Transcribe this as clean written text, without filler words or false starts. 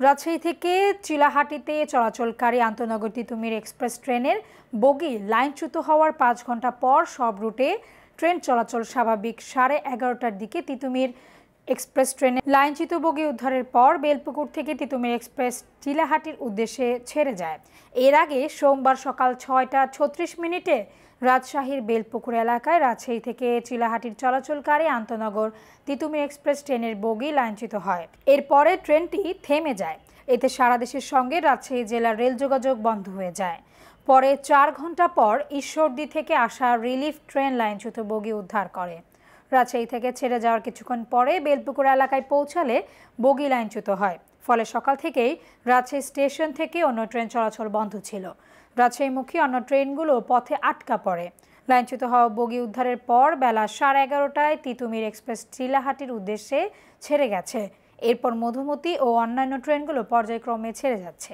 রাজশাহী থেকে চিলাহাটিতে চলাচলকারী আন্তনগর তিতুমির এক্সপ্রেস ট্রেনের বগি লাইনচ্যুত হওয়ার ৫ ঘন্টা পর সব রুটে ট্রেন চলাচল স্বাভাবিক। 11:30টার দিকে তিতুমির এক্সপ্রেস ট্রেনের লাইনচ্যুত বগি উদ্ধারের পর বেলপুকুর থেকে তিতুমির এক্সপ্রেস চিলাহাটির উদ্দেশ্যে ছেড়ে যায়। এর আগে সোমবার সকাল ৬টা ৩৬ মিনিটে রাজশাহীর বেলপুকুর এলাকায় রাজশাহী থেকে চিলাহাটির চলাচলকারী আন্তনগর তিতুমির এক্সপ্রেস ট্রেনের বগি লাইনচ্যুত হয়। এরপরে ট্রেনটি থেমে যায়। এতে সারা দেশের সঙ্গে রাজশাহী জেলার রেল যোগাযোগ বন্ধ হয়ে যায়। পরে ৪ ঘন্টা পর ঈশ্বরদী থেকে আসা রিলিফ ট্রেন লাইনচ্যুত বগি উদ্ধার করে। রাজশাহী থেকে ছেড়ে যাওয়ার কিছুক্ষণ পরে বেলপুকুর এলাকায় পৌঁছালে বগি লাইনচ্যুত হয়। ফলে সকাল থেকেই রাজশাহী স্টেশন থেকে অন্য ট্রেন চলাচল বন্ধ ছিল। রাজশাহীমুখী অন্য ট্রেনগুলো পথে আটকা পড়ে। লাইনচ্যুত হওয়া বগি উদ্ধারের পর বেলা 11:30টায় তিতুমির এক্সপ্রেস চিলাহাটির উদ্দেশ্যে ছেড়ে গেছে। এরপর মধুমতি ও অন্যান্য ট্রেনগুলো পর্যায়ক্রমে ছেড়ে যাচ্ছে।